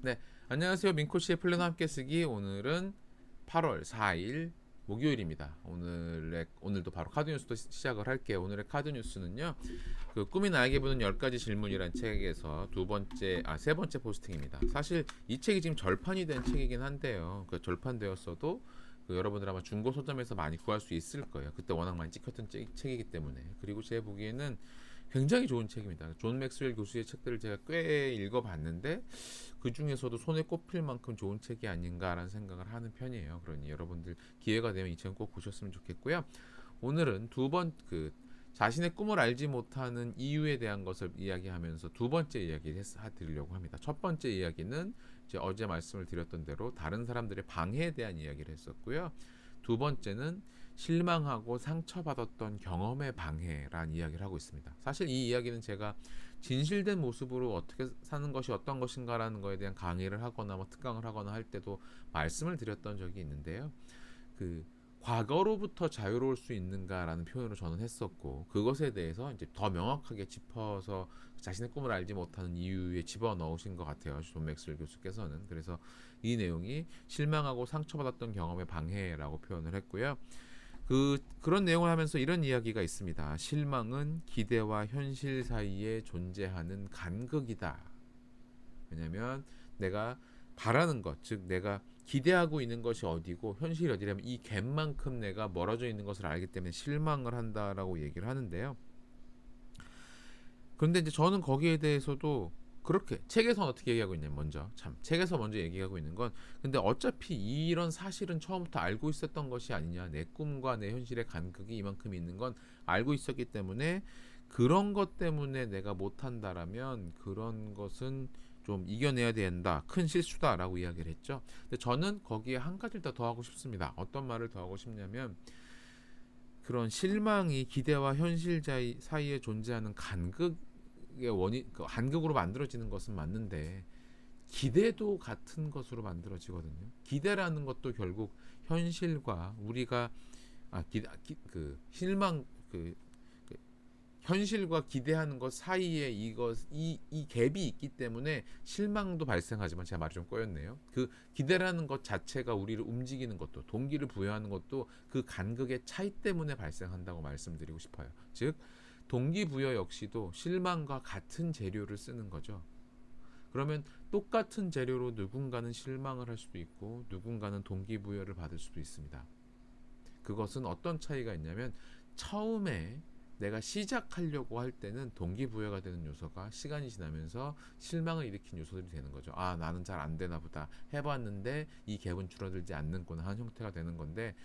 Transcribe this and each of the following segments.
네, 안녕하세요. 민코씨의 플래너 함께 쓰기. 오늘은 8월 4일 목요일입니다. 오늘도 바로 카드 뉴스도 시작을 할게요. 오늘의 카드 뉴스는요. 그 꿈이 나에게 묻는 10가지 질문이란 책에서 세 번째 포스팅입니다. 사실 이 책이 지금 절판이 된 책이긴 한데요. 그 절판되었어도 여러분들 아마 중고 서점에서 많이 구할 수 있을 거예요. 그때 워낙 많이 찍혔던 책이기 때문에. 그리고 제 보기에는 굉장히 좋은 책입니다. 존 맥스웰 교수의 책들을 제가 꽤 읽어봤는데 그 중에서도 손에 꼽힐 만큼 좋은 책이 아닌가라는 생각을 하는 편이에요. 그러니 여러분들 기회가 되면 이 책은 꼭 보셨으면 좋겠고요. 오늘은 자신의 꿈을 알지 못하는 이유에 대한 것을 이야기하면서 두 번째 이야기를 드리려고 합니다. 첫 번째 이야기는 이제 어제 말씀을 드렸던 대로 다른 사람들의 방해에 대한 이야기를 했었고요. 두 번째는 실망하고 상처받았던 경험의 방해란 이야기를 하고 있습니다. 사실 이 이야기는 제가 진실된 모습으로 어떻게 사는 것이 어떤 것인가라는 것에 대한 강의를 하거나 특강을 하거나 할 때도 말씀을 드렸던 적이 있는데요. 그 과거로부터 자유로울 수 있는가라는 표현을 저는 했었고, 그것에 대해서 이제 더 명확하게 짚어서 자신의 꿈을 알지 못하는 이유에 집어넣으신 것 같아요, 존 맥스웰 교수께서는. 그래서 이 내용이 실망하고 상처받았던 경험의 방해라고 표현을 했고요. 그런 내용을 하면서 이런 이야기가 있습니다. 실망은 기대와 현실 사이에 존재하는 간극이다. 왜냐하면 내가 바라는 것, 즉 내가 기대하고 있는 것이 어디고 현실이 어디라면 이 갭만큼 내가 멀어져 있는 것을 알기 때문에 실망을 한다라고 얘기를 하는데요. 그런데 이제 저는 거기에 대해서도 그렇게 책에서는 어떻게 얘기하고 있냐면, 책에서 먼저 얘기하고 있는 건, 근데 어차피 이런 사실은 처음부터 알고 있었던 것이 아니냐, 내 꿈과 내 현실의 간극이 이만큼 있는 건 알고 있었기 때문에 그런 것 때문에 내가 못한다라면 그런 것은 좀 이겨내야 된다, 큰 실수다라고 이야기를 했죠. 근데 저는 거기에 한 가지를 더 하고 싶습니다. 어떤 말을 더 하고 싶냐면, 그런 실망이 기대와 현실 사이에 존재하는 간극의 간극으로 만들어지는 것은 맞는데, 기대도 같은 것으로 만들어지거든요. 기대라는 것도 결국 현실과 우리가 아, 기, 기, 그 실망 그 현실과 기대하는 것 사이에 이 갭이 있기 때문에 실망도 발생하지만, 제가 말이 좀 꼬였네요. 그 기대라는 것 자체가 우리를 움직이는 것도, 동기를 부여하는 것도 그 간극의 차이 때문에 발생한다고 말씀드리고 싶어요. 즉 동기부여 역시도 실망과 같은 재료를 쓰는 거죠. 그러면 똑같은 재료로 누군가는 실망을 할 수도 있고 누군가는 동기부여를 받을 수도 있습니다. 그것은 어떤 차이가 있냐면, 처음에 내가 시작하려고 할 때는 동기부여가 되는 요소가 시간이 지나면서 실망을 일으킨 요소들이 되는 거죠. 아, 나는 잘 안 되나 보다. 해봤는데 이 갭은 줄어들지 않는구나 하는 형태가 되는 건데,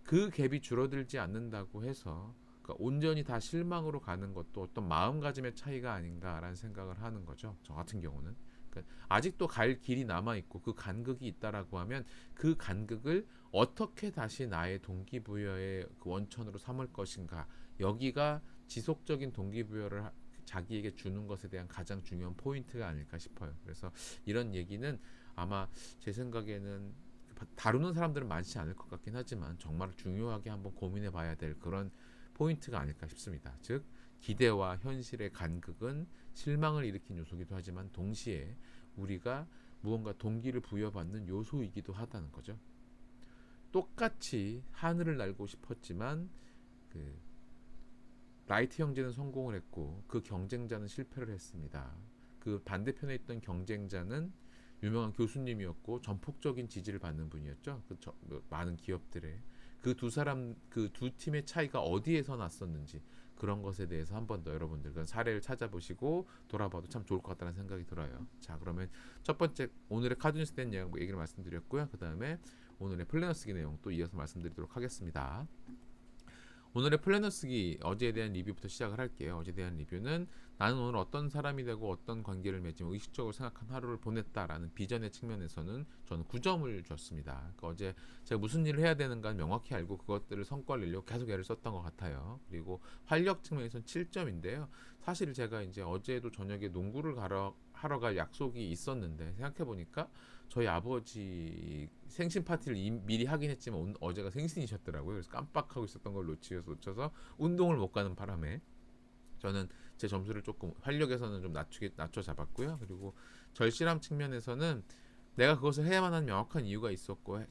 그 갭이 줄어들지 않는다고 해서 그러니까 온전히 다 실망으로 가는 것도 어떤 마음가짐의 차이가 아닌가라는 생각을 하는 거죠. 저 같은 경우는. 그러니까 아직도 갈 길이 남아 있고 그 간극이 있다라고 하면, 그 간극을 어떻게 다시 나의 동기부여의 그 원천으로 삼을 것인가, 여기가 지속적인 동기부여를 자기에게 주는 것에 대한 가장 중요한 포인트가 아닐까 싶어요. 그래서 이런 얘기는 아마 제 생각에는 다루는 사람들은 많지 않을 것 같긴 하지만 정말 중요하게 한번 고민해 봐야 될 그런 포인트가 아닐까 싶습니다. 즉 기대와 현실의 간극은 실망을 일으킨 요소이기도 하지만 동시에 우리가 무언가 동기를 부여받는 요소이기도 하다는 거죠. 똑같이 하늘을 날고 싶었지만 그 라이트 형제는 성공을 했고 그 경쟁자는 실패를 했습니다. 그 반대편에 있던 경쟁자는 유명한 교수님이었고 전폭적인 지지를 받는 분이었죠. 많은 기업들의 그 두 팀의 차이가 어디에서 났었는지, 그런 것에 대해서 한 번 더 여러분들 그 사례를 찾아보시고 돌아봐도 참 좋을 것 같다는 생각이 들어요. 자, 그러면 첫 번째 오늘의 카드뉴스 된 내용 얘기를 말씀드렸고요. 그 다음에 오늘의 플래너 쓰기 내용 또 이어서 말씀드리도록 하겠습니다. 오늘의 플래너 쓰기, 어제에 대한 리뷰부터 시작을 할게요. 어제에 대한 리뷰는, 나는 오늘 어떤 사람이 되고 어떤 관계를 맺으며 의식적으로 생각한 하루를 보냈다라는 비전의 측면에서는 저는 9점을 줬습니다. 그러니까 어제 제가 무슨 일을 해야 되는가 명확히 알고 그것들을 성과를 내려고 계속 애를 썼던 것 같아요. 그리고 활력 측면에서는 7점인데요. 사실 제가 이제 어제도 저녁에 농구를 하러 갈 약속이 있었는데, 생각해보니까 저희 아버지 생신 파티를 미리 하긴 했지만 어제가 생신이셨더라고요. 그래서 깜빡하고 있었던 걸 놓쳐서 운동을 못 가는 바람에 저는 제 점수를 조금 활력에서는 좀 낮춰 잡았고요. 그리고 절실함 측면에서는 내가 그것을 해야만 하는 명확한 이유가 있었고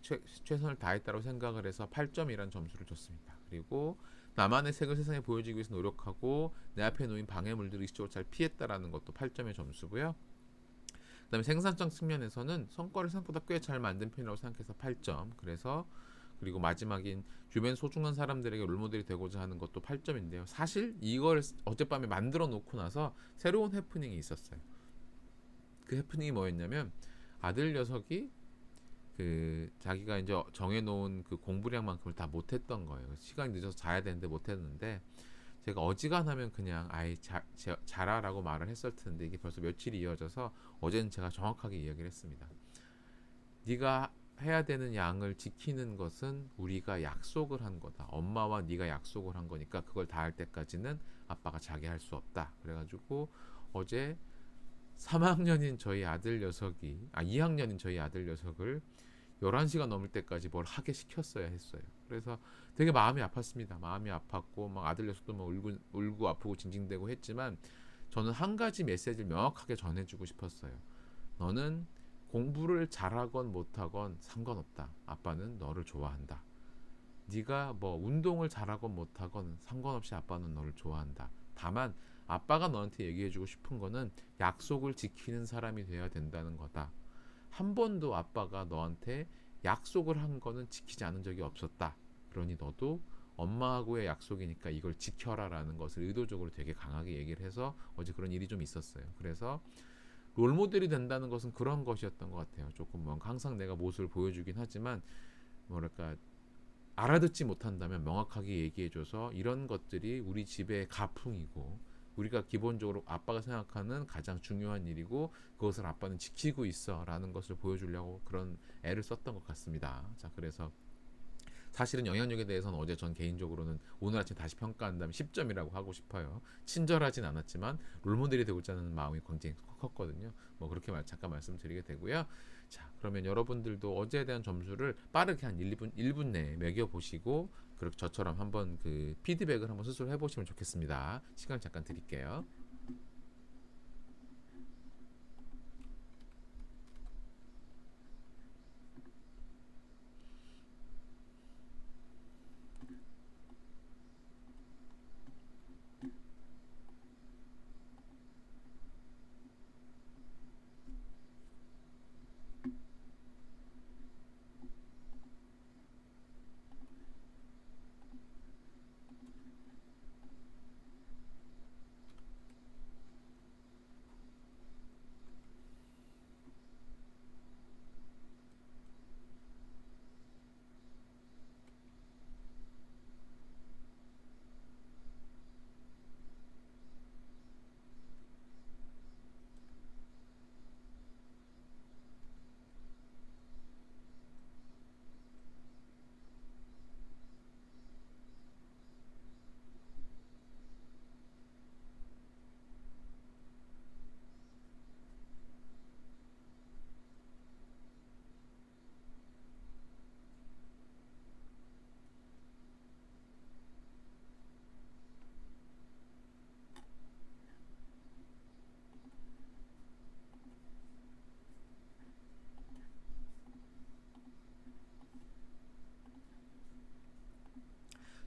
최선을 다했다고 생각을 해서 8점이라는 점수를 줬습니다. 그리고 나만의 색을 세상에 보여주기 위해서 노력하고 내 앞에 놓인 방해물들을 의식적으로 잘 피했다라는 것도 8점의 점수고요. 그다음에 생산성 측면에서는 성과를 생각보다 꽤 잘 만든 편이라고 생각해서 8점. 그래서 그리고 마지막인 주변 소중한 사람들에게 롤모델이 되고자 하는 것도 8점인데요. 사실 이걸 어젯밤에 만들어 놓고 나서 새로운 해프닝이 있었어요. 그 해프닝이 뭐였냐면 아들 녀석이 그 자기가 이제 정해놓은 그 공부량만큼을 다 못했던 거예요. 시간이 늦어서 자야 되는데 못했는데 제가 어지간하면 그냥 아이 자라라고 말을 했을 텐데 이게 벌써 며칠이 이어져서 어제는 제가 정확하게 이야기를 했습니다. 네가 해야 되는 양을 지키는 것은 우리가 약속을 한 거다. 엄마와 네가 약속을 한 거니까 그걸 다 할 때까지는 아빠가 자기 할 수 없다. 그래가지고 어제 3학년인 저희 아들 녀석이 2학년인 저희 아들 녀석을 11시가 넘을 때까지 뭘 하게 시켰어야 했어요. 그래서 되게 마음이 아팠습니다. 마음이 아팠고 막 아들 녀석도 막 울고 아프고 징징대고 했지만 저는 한 가지 메시지를 명확하게 전해주고 싶었어요. 너는 공부를 잘하건 못하건 상관없다. 아빠는 너를 좋아한다. 네가 뭐 운동을 잘하건 못하건 상관없이 아빠는 너를 좋아한다. 다만 아빠가 너한테 얘기해주고 싶은 거는 약속을 지키는 사람이 돼야 된다는 거다. 한 번도 아빠가 너한테 약속을 한 거는 지키지 않은 적이 없었다. 그러니 너도 엄마하고의 약속이니까 이걸 지켜라라는 것을 의도적으로 되게 강하게 얘기를 해서 어제 그런 일이 좀 있었어요. 그래서 롤모델이 된다는 것은 그런 것이었던 것 같아요. 조금 뭔가 항상 내가 모습을 보여주긴 하지만 뭐랄까 알아듣지 못한다면 명확하게 얘기해줘서 이런 것들이 우리 집의 가풍이고 우리가 기본적으로 아빠가 생각하는 가장 중요한 일이고 그것을 아빠는 지키고 있어라는 것을 보여주려고 그런 애를 썼던 것 같습니다. 자, 그래서 사실은 영향력에 대해서는 어제 전 개인적으로는 오늘 아침 다시 평가한다면 10점이라고 하고 싶어요. 친절하진 않았지만 롤모델이 되고자 하는 마음이 굉장히 컸거든요. 뭐 그렇게 잠깐 말씀드리게 되고요. 자, 그러면 여러분들도 어제에 대한 점수를 빠르게 한 1분 내에 매겨보시고 그렇게 저처럼 한번 그 피드백을 한번 스스로 해보시면 좋겠습니다. 시간 잠깐 드릴게요.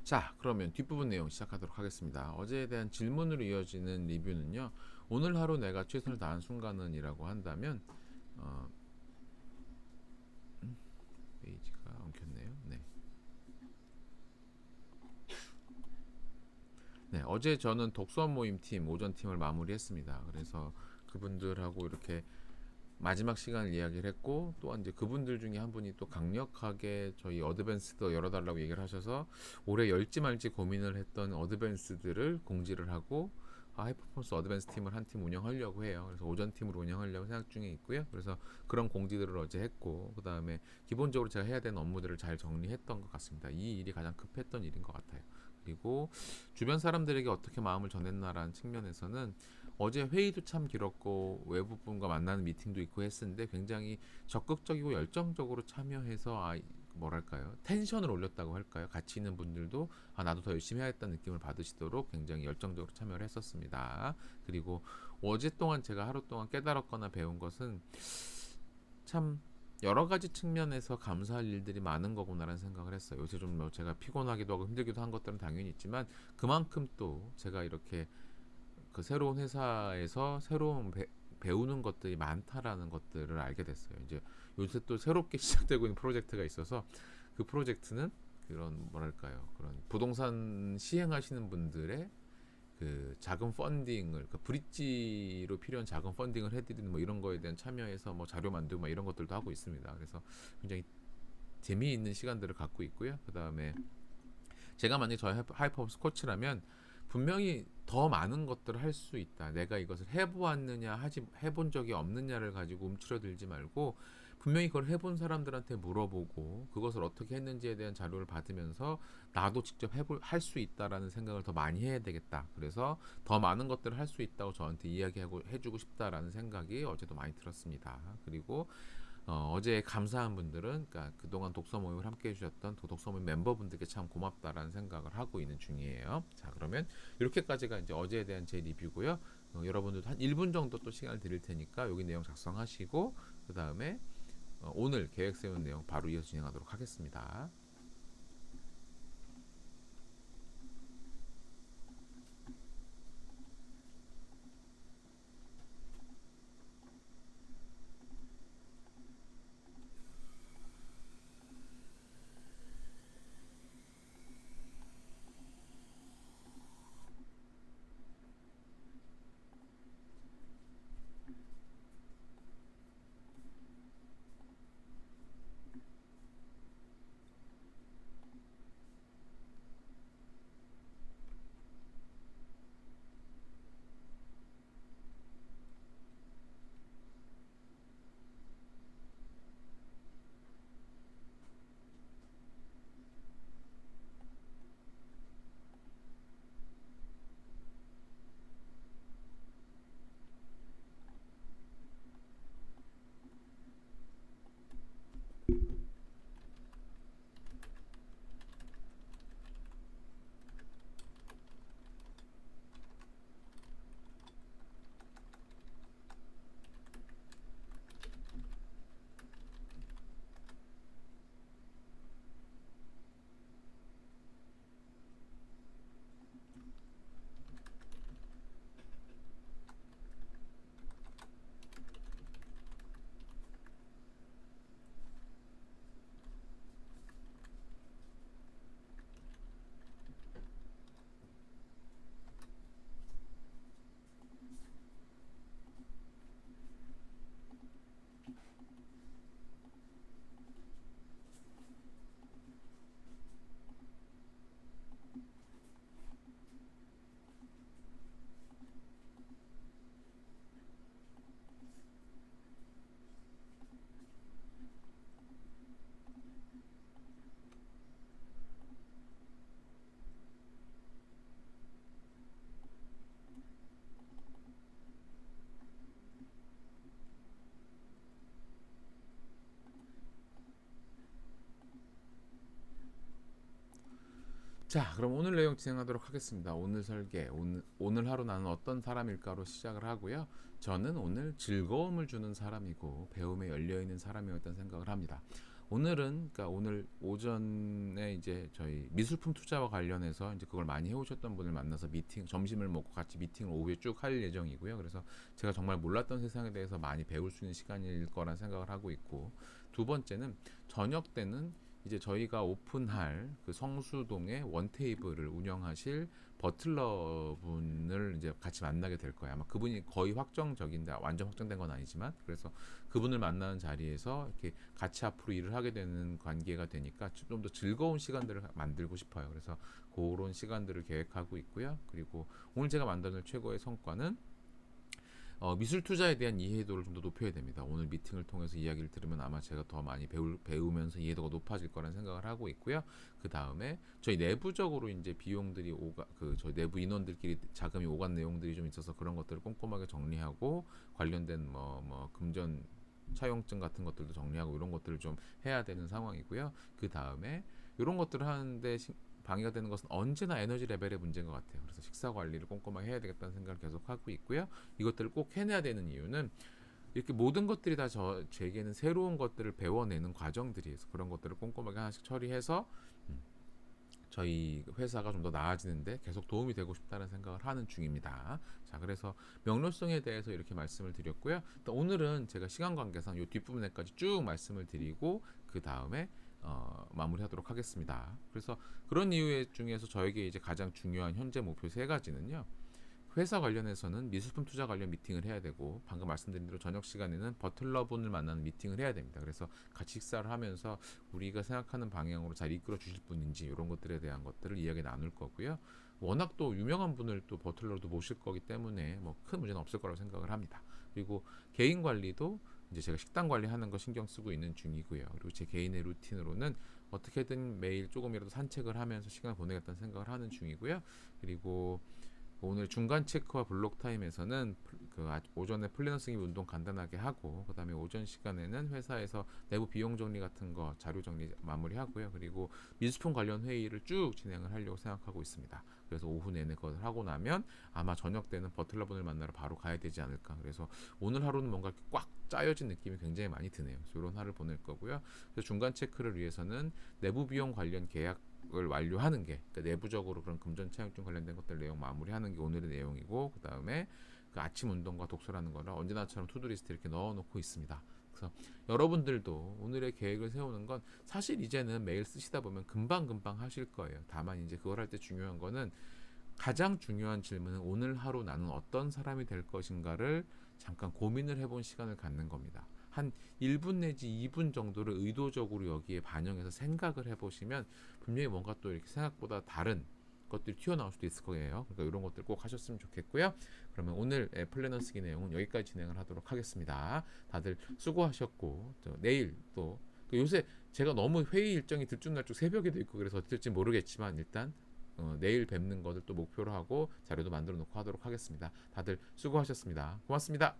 자, 그러면 뒷부분 내용 시작하도록 하겠습니다. 어제에 대한 질문으로 이어지는 리뷰는요. 오늘 하루 내가 최선을 다한 순간은이라고 한다면 어, 페이지가 엉켰네요. 네. 네, 어제 저는 독서원 모임 팀 오전 팀을 마무리했습니다. 그래서 그분들하고 이렇게 마지막 시간을 이야기를 했고 또한 이제 그분들 중에 한 분이 또 강력하게 저희 어드밴스도 열어달라고 얘기를 하셔서 올해 열지 말지 고민을 했던 어드밴스들을 공지를 하고 하이퍼포먼스 어드밴스 팀을 한 팀 운영하려고 해요. 그래서 오전 팀으로 운영하려고 생각 중에 있고요. 그래서 그런 공지들을 어제 했고 그 다음에 기본적으로 제가 해야 되는 업무들을 잘 정리했던 것 같습니다. 이 일이 가장 급했던 일인 것 같아요. 그리고 주변 사람들에게 어떻게 마음을 전했나라는 측면에서는 어제 회의도 참 길었고 외부 분과 만나는 미팅도 있고 했었는데 굉장히 적극적이고 열정적으로 참여해서 뭐랄까요, 텐션을 올렸다고 할까요? 같이 있는 분들도 아 나도 더 열심히 해야겠다는 느낌을 받으시도록 굉장히 열정적으로 참여를 했었습니다. 그리고 어제 동안 제가 하루 동안 깨달았거나 배운 것은 참 여러 가지 측면에서 감사할 일들이 많은 거구나라는 생각을 했어요. 요새 좀 뭐 제가 피곤하기도 하고 힘들기도 한 것들은 당연히 있지만 그만큼 또 제가 이렇게 그 새로운 회사에서 새로운 배우는 것들이 많다라는 것들을 알게 됐어요. 이제 요새 또 새롭게 시작되고 있는 프로젝트가 있어서 그 프로젝트는 그런 뭐랄까요, 그런 부동산 시행하시는 분들의 그 자금 펀딩을 그 브릿지로 필요한 자금 펀딩을 해드리는 뭐 이런 거에 대한 참여해서 뭐 자료 만들고 뭐 이런 것들도 하고 있습니다. 그래서 굉장히 재미있는 시간들을 갖고 있고요. 그 다음에 제가 만약 저희 하이퍼포스 코치라면 분명히 더 많은 것들을 할 수 있다. 내가 이것을 해보았느냐 하지 해본 적이 없느냐를 가지고 움츠러들지 말고 분명히 그걸 해본 사람들한테 물어보고 그것을 어떻게 했는지에 대한 자료를 받으면서 나도 직접 할 수 있다라는 생각을 더 많이 해야 되겠다. 그래서 더 많은 것들을 할 수 있다고 저한테 이야기하고 해주고 싶다라는 생각이 어제도 많이 들었습니다. 그리고 어제 감사한 분들은 그러니까 그동안 독서 모임을 함께 해주셨던 독서 모임 멤버분들께 참 고맙다라는 생각을 하고 있는 중이에요. 자 그러면 이렇게까지가 이제 어제에 대한 제 리뷰고요. 여러분들도 한 1분 정도 또 시간을 드릴 테니까 여기 내용 작성하시고 그 다음에 오늘 계획 세운 내용 바로 이어서 진행하도록 하겠습니다. 자, 그럼 오늘 내용 진행하도록 하겠습니다. 오늘 설계, 오늘 하루 나는 어떤 사람일까로 시작을 하고요. 저는 오늘 즐거움을 주는 사람이고 배움에 열려 있는 사람이었다는 생각을 합니다. 오늘은 그러니까 오늘 오전에 이제 저희 미술품 투자와 관련해서 이제 그걸 많이 해오셨던 분을 만나서 미팅 점심을 먹고 같이 미팅을 오후에 쭉 할 예정이고요. 그래서 제가 정말 몰랐던 세상에 대해서 많이 배울 수 있는 시간일 거란 생각을 하고 있고 두 번째는 저녁 때는 이제 저희가 오픈할 그 성수동의 원테이블을 운영하실 버틀러 분을 이제 같이 만나게 될 거예요. 아마 그분이 거의 확정적인데 완전 확정된 건 아니지만 그래서 그분을 만나는 자리에서 이렇게 같이 앞으로 일을 하게 되는 관계가 되니까 좀 더 즐거운 시간들을 만들고 싶어요. 그래서 그런 시간들을 계획하고 있고요. 그리고 오늘 제가 만드는 최고의 성과는 미술 투자에 대한 이해도를 좀 더 높여야 됩니다. 오늘 미팅을 통해서 이야기를 들으면 아마 제가 더 많이 배우면서 이해도가 높아질 거라는 생각을 하고 있고요. 그 다음에 저희 내부적으로 이제 비용들이 저희 내부 인원들끼리 자금이 오간 내용들이 좀 있어서 그런 것들을 꼼꼼하게 정리하고 관련된 금전 차용증 같은 것들도 정리하고 이런 것들을 좀 해야 되는 상황이고요. 그 다음에 이런 것들을 하는데 방해가 되는 것은 언제나 에너지 레벨의 문제인 것 같아요. 그래서 식사 관리를 꼼꼼하게 해야 되겠다는 생각을 계속 하고 있고요. 이것들을 꼭 해내야 되는 이유는 이렇게 모든 것들이 다 제게는 새로운 것들을 배워내는 과정들이어서 그런 것들을 꼼꼼하게 하나씩 처리해서 저희 회사가 좀 더 나아지는데 계속 도움이 되고 싶다는 생각을 하는 중입니다. 자, 그래서 명료성에 대해서 이렇게 말씀을 드렸고요. 또 오늘은 제가 시간 관계상 이 뒷부분에까지 쭉 말씀을 드리고 그 다음에 마무리하도록 하겠습니다. 그래서 그런 이유 중에서 저에게 이제 가장 중요한 현재 목표 세 가지는요. 회사 관련해서는 미술품 투자 관련 미팅을 해야 되고 방금 말씀드린 대로 저녁 시간에는 버틀러분을 만나는 미팅을 해야 됩니다. 그래서 같이 식사를 하면서 우리가 생각하는 방향으로 잘 이끌어 주실 분인지 이런 것들에 대한 것들을 이야기 나눌 거고요. 워낙 또 유명한 분을 또 버틀러도 모실 거기 때문에 뭐 큰 문제는 없을 거라고 생각을 합니다. 그리고 개인 관리도 이제 제가 식단 관리하는 거 신경 쓰고 있는 중이고요. 그리고 제 개인의 루틴으로는 어떻게든 매일 조금이라도 산책을 하면서 시간을 보내겠다는 생각을 하는 중이고요. 그리고 오늘 중간 체크와 블록 타임에서는 오전에 플래너 쓰기 운동 간단하게 하고 그다음에 오전 시간에는 회사에서 내부 비용 정리 같은 거 자료 정리 마무리하고요. 그리고 미술품 관련 회의를 쭉 진행을 하려고 생각하고 있습니다. 그래서 오후 내내 그걸 하고 나면 아마 저녁 때는 버틀러분을 만나러 바로 가야 되지 않을까. 그래서 오늘 하루는 뭔가 꽉 짜여진 느낌이 굉장히 많이 드네요. 이런 하루를 보낼 거고요. 그래서 중간 체크를 위해서는 내부 비용 관련 계약을 완료하는 게 그러니까 내부적으로 그런 금전 차용증 관련된 것들 내용 마무리하는 게 오늘의 내용이고 그 다음에 그 아침 운동과 독서라는 거를 언제나처럼 투두리스트 이렇게 넣어놓고 있습니다. 그래서 여러분들도 오늘의 계획을 세우는 건 사실 이제는 매일 쓰시다 보면 금방금방 하실 거예요. 다만 이제 그걸 할 때 중요한 거는 가장 중요한 질문은 오늘 하루 나는 어떤 사람이 될 것인가를 잠깐 고민을 해본 시간을 갖는 겁니다. 한 1분 내지 2분 정도를 의도적으로 여기에 반영해서 생각을 해보시면 분명히 뭔가 또 이렇게 생각보다 다른 것들이 튀어나올 수도 있을 거예요. 그러니까 이런 것들 꼭 하셨으면 좋겠고요. 그러면 오늘 플래너 쓰기 내용은 여기까지 진행을 하도록 하겠습니다. 다들 수고하셨고 내일 또 요새 제가 너무 회의 일정이 들쭉날쭉 새벽에도 있고 그래서 어떨지 모르겠지만 일단 내일 뵙는 것을 또 목표로 하고 자료도 만들어 놓고 하도록 하겠습니다. 다들 수고하셨습니다. 고맙습니다.